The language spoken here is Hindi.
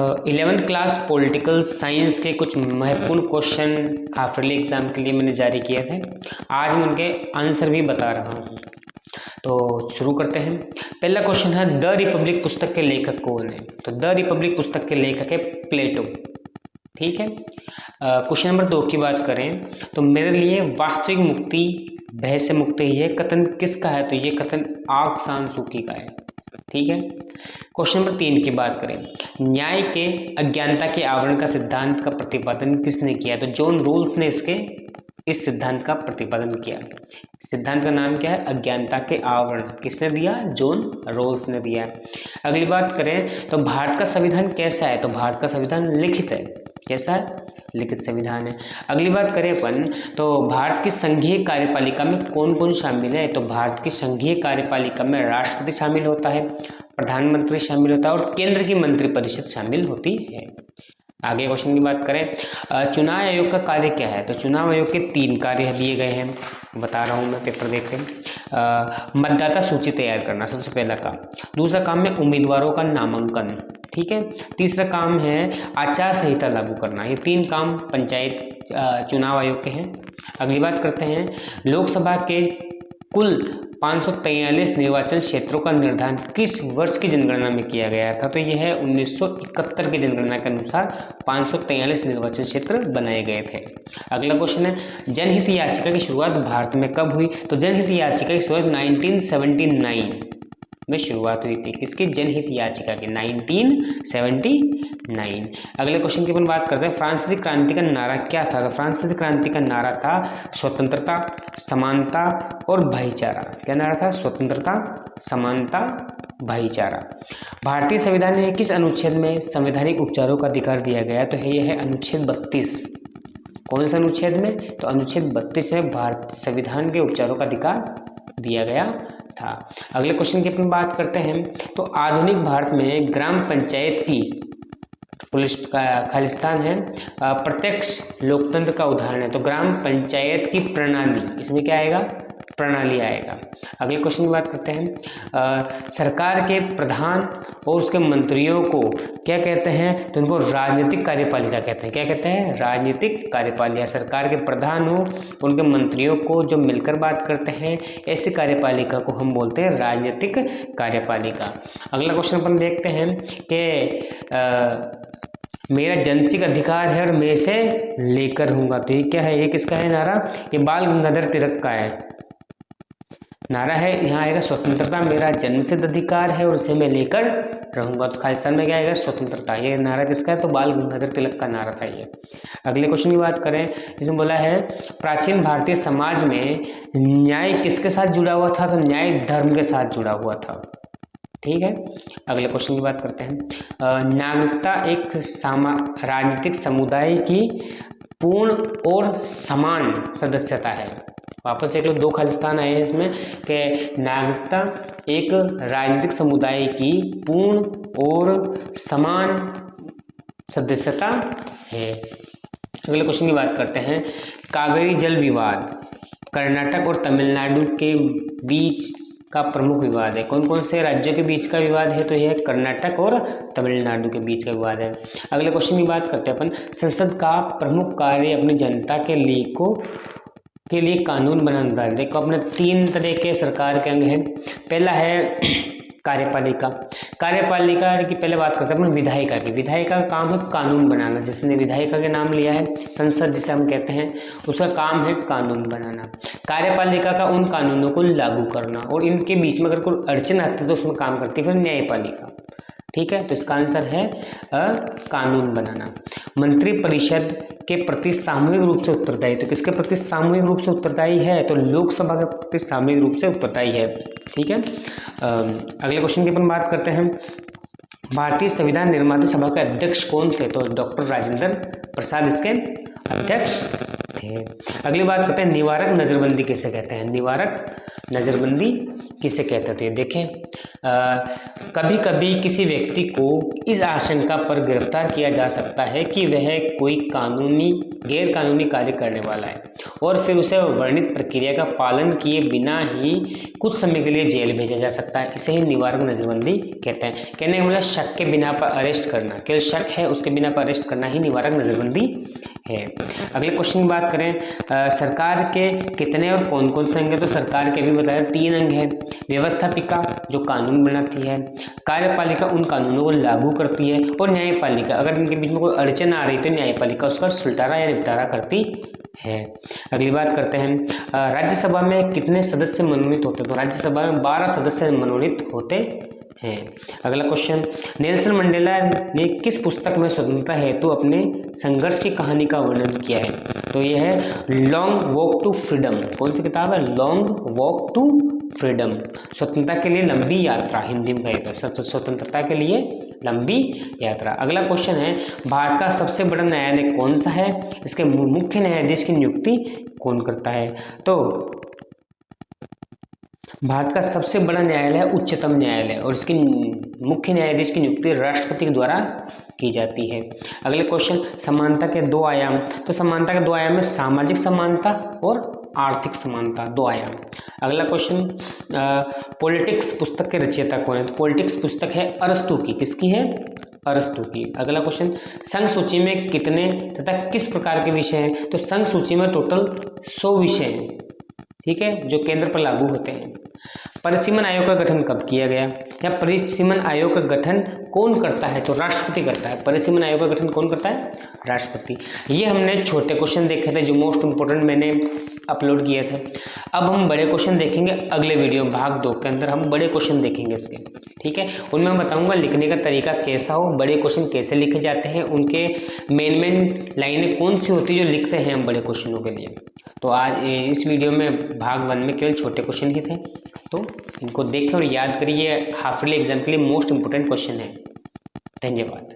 11th क्लास पॉलिटिकल साइंस के कुछ महत्वपूर्ण क्वेश्चन हाफ ईयरली एग्जाम के लिए मैंने जारी किए थे। आज मैं उनके आंसर भी बता रहा हूँ। तो शुरू करते हैं। पहला क्वेश्चन है, द रिपब्लिक पुस्तक के लेखक कौन है? तो द रिपब्लिक पुस्तक के लेखक है प्लेटो। ठीक है। क्वेश्चन नंबर 2 की बात करें तो मेरे लिए वास्तविक मुक्ति भय से मुक्त ही है, कथन किसका है? तो ये कथन आंग सान सू की का है। ठीक है। क्वेश्चन नंबर 3 की बात करें, न्याय के अज्ञानता के आवरण का सिद्धांत का प्रतिपादन किसने किया? तो जॉन रोल्स ने इस सिद्धांत का प्रतिपादन किया। सिद्धांत का नाम क्या है? अज्ञानता के आवरण। किसने दिया? जॉन रोल्स ने दिया। अगली बात करें तो भारत का संविधान कैसा है? तो भारत का संविधान लिखित है। कैसा है? लिखित संविधान है। अगली बात करें अपन तो भारत की संघीय कार्यपालिका में कौन कौन शामिल है? तो भारत की संघीय कार्यपालिका में राष्ट्रपति शामिल होता है, प्रधानमंत्री शामिल होता है और केंद्र की मंत्रिपरिषद शामिल होती है। आगे क्वेश्चन की बात करें, चुनाव आयोग का कार्य क्या है? तो चुनाव आयोग के 3 कार्य दिए गए हैं, बता रहा हूँ मैं, पेपर देख के। मतदाता सूची तैयार करना सबसे पहला काम। दूसरा काम है उम्मीदवारों का नामांकन। ठीक है। तीसरा काम है आचार संहिता लागू करना। ये 3 काम पंचायत चुनाव आयोग के हैं। अगली बात करते हैं, लोकसभा के कुल 543 निर्वाचन क्षेत्रों का निर्धारण किस वर्ष की जनगणना में किया गया था? तो यह है 1971 की जनगणना के अनुसार 543 निर्वाचन क्षेत्र बनाए गए थे। अगला क्वेश्चन है, जनहित याचिका की शुरुआत भारत में कब हुई? तो जनहित याचिका की शुरुआत 1979 में शुरुआत हुई थी। किसकी? जनहित याचिका की, 1979। अगले क्वेश्चन की अपन बात करते हैं, फ्रांसीसी क्रांति का नारा क्या था? तो फ्रांसीसी क्रांति का नारा था स्वतंत्रता, समानता और भाईचारा। क्या नारा था? स्वतंत्रता, समानता, भाईचारा। भारतीय संविधान में किस अनुच्छेद में संवैधानिक उपचारों का अधिकार दिया गया? तो यह है अनुच्छेद 32। कौन सा अनुच्छेद में? तो अनुच्छेद 32 में भारत संविधान के उपचारों का अधिकार दिया गया था। अगले क्वेश्चन की अपन बात करते हैं तो आधुनिक भारत में ग्राम पंचायत की खालिस्तान है प्रत्यक्ष लोकतंत्र का उदाहरण है। तो ग्राम पंचायत की प्रणाली, इसमें क्या आएगा? प्रणाली आएगा। अगले क्वेश्चन की बात करते हैं, सरकार के प्रधान और उसके मंत्रियों को क्या कहते हैं? तो उनको राजनीतिक कार्यपालिका कहते हैं। क्या कहते हैं? राजनीतिक कार्यपालिका। सरकार के प्रधान हो, उनके मंत्रियों को जो मिलकर बात करते हैं, ऐसी कार्यपालिका को हम बोलते हैं राजनीतिक कार्यपालिका। अगला क्वेश्चन अपन देखते हैं कि मेरा जनसिक अधिकार है और मैं इसे लेकर रहूंगा। तो ये क्या है? ये किसका है नारा? ये बाल गंगाधर तिलक का है नारा है। यहाँ आएगा स्वतंत्रता मेरा जन्मसिद्ध अधिकार है और इसे मैं लेकर रहूंगा। तो खालिस्तान में क्या आएगा? स्वतंत्रता। ये नारा किसका है? तो बाल गंगाधर तिलक का नारा था ये। अगले क्वेश्चन की बात करें, इसमें बोला है प्राचीन भारतीय समाज में न्याय किसके साथ जुड़ा हुआ था? तो न्याय धर्म के साथ जुड़ा हुआ था। ठीक है। अगले क्वेश्चन की बात करते हैं, नागरिकता एक राजनीतिक समुदाय की पूर्ण और समान सदस्यता है। वापस देख लो, 2 खालिस्तान आए हैं इसमें कि नागरिकता एक राजनीतिक समुदाय की पूर्ण और समान सदस्यता है। अगले क्वेश्चन की बात करते हैं, कावेरी जल विवाद कर्नाटक और तमिलनाडु के बीच का प्रमुख विवाद है। कौन कौन से राज्यों के बीच का विवाद है? तो यह कर्नाटक और तमिलनाडु के बीच का विवाद है। अगले क्वेश्चन की बात करते हैं अपन, संसद का प्रमुख कार्य अपनी जनता के लिए कानून बनाना है। देखो अपने 3 तरह के सरकार के अंग हैं। पहला है कार्यपालिका। कार्यपालिका की पहले बात करते हैं अपन विधायिका की। विधायिका का काम है कानून बनाना। जिसने विधायिका के नाम लिया है, संसद जिसे हम कहते हैं, उसका काम है कानून बनाना। कार्यपालिका का उन कानूनों को लागू करना और इनके बीच में अगर कोई अड़चन आती है तो उसमें काम करती है फिर न्यायपालिका। ठीक है। तो इसका आंसर है कानून बनाना। मंत्रिपरिषद के प्रति सामूहिक रूप से उत्तरदायी। तो किसके प्रति सामूहिक रूप से उत्तरदायी है? तो लोकसभा के प्रति सामूहिक रूप से उत्तरदायी है। ठीक है। अगले क्वेश्चन की अपन बात करते हैं, भारतीय संविधान निर्माता सभा के अध्यक्ष कौन थे? तो डॉक्टर राजेंद्र प्रसाद इसके अध्यक्ष है। अगली बात करते हैं निवारक नज़रबंदी किसे कहते हैं। निवारक नज़रबंदी किसे कहते हैं। तो ये देखें, कभी कभी किसी व्यक्ति को इस आशंका पर गिरफ्तार किया जा सकता है कि वह कोई गैर कानूनी कार्य करने वाला है और फिर उसे वर्णित प्रक्रिया का पालन किए बिना ही कुछ समय के लिए जेल भेजा जा सकता है। इसे ही निवारक नज़रबंदी कहते हैं। कहने का मतलब शक के बिना पर अरेस्ट करना, केवल शक है उसके बिना पर अरेस्ट करना ही निवारक नज़रबंदी है। अगले क्वेश्चन की बात करें, सरकार के कितने और कौन कौन से अंग हैं। तो सरकार के भी बताया 3 अंग हैं। व्यवस्थापिका जो कानून बनाती है, कार्यपालिका उन कानूनों को लागू करती है, और न्यायपालिका अगर इनके बीच में कोई अड़चन आ रही तो न्यायपालिका उसका सुलटारा या निपटारा करती है। अगली बात करते हैं, राज्यसभा में कितने सदस्य मनोनीत होते हैं। तो राज्यसभा में 12 सदस्य मनोनीत होते हैं। अगला क्वेश्चन, नेल्सन मंडेला ने किस पुस्तक में स्वतंत्रता हेतु अपने संघर्ष की कहानी का वर्णन किया है। तो यह है लॉन्ग वॉक टू फ्रीडम। कौन सी किताब है। लॉन्ग वॉक टू फ्रीडम, स्वतंत्रता के लिए लंबी यात्रा, हिंदी में कहेगा स्वतंत्रता के लिए लंबी यात्रा। अगला क्वेश्चन है, भारत का सबसे बड़ा न्यायालय कौन सा है। इसके मुख्य न्यायाधीश की नियुक्ति कौन करता है। तो भारत का सबसे बड़ा न्यायालय है उच्चतम न्यायालय, और इसकी मुख्य न्यायाधीश की नियुक्ति राष्ट्रपति के द्वारा की जाती है। अगले क्वेश्चन, समानता के 2 आयाम। तो समानता के 2 आयाम में सामाजिक समानता और आर्थिक समानता, 2 आयाम। अगला क्वेश्चन, पॉलिटिक्स पुस्तक के रचयिता कौन है। तो पॉलिटिक्स पुस्तक है अरस्तू की। किसकी है। अरस्तू की। अगला क्वेश्चन, संघ सूची में कितने तथा किस प्रकार के विषय हैं। तो संघ सूची में टोटल 100 विषय हैं, ठीक है, जो केंद्र पर लागू होते हैं। परिसीमन आयोग का गठन कब किया गया, या परिसीमन आयोग का गठन कौन करता है। तो राष्ट्रपति करता है। परिसीमन आयोग का गठन कौन करता है। राष्ट्रपति। ये हमने छोटे क्वेश्चन देखे थे जो मोस्ट इंपोर्टेंट मैंने अपलोड किए थे। अब हम बड़े क्वेश्चन देखेंगे अगले वीडियो भाग 2 के अंदर। हम बड़े क्वेश्चन देखेंगे इसके, ठीक है। उनमें मैं बताऊंगा लिखने का तरीका कैसा हो, बड़े क्वेश्चन कैसे लिखे जाते हैं, उनके मेन लाइनें कौन सी होती है जो लिखते हैं हम बड़े क्वेश्चनों के लिए। तो आज इस वीडियो में भाग 1 में केवल छोटे क्वेश्चन ही थे, तो इनको देखें और याद करिए। हाफ ईयरली एग्जाम के लिए मोस्ट इंपोर्टेंट क्वेश्चन है। धन्यवाद।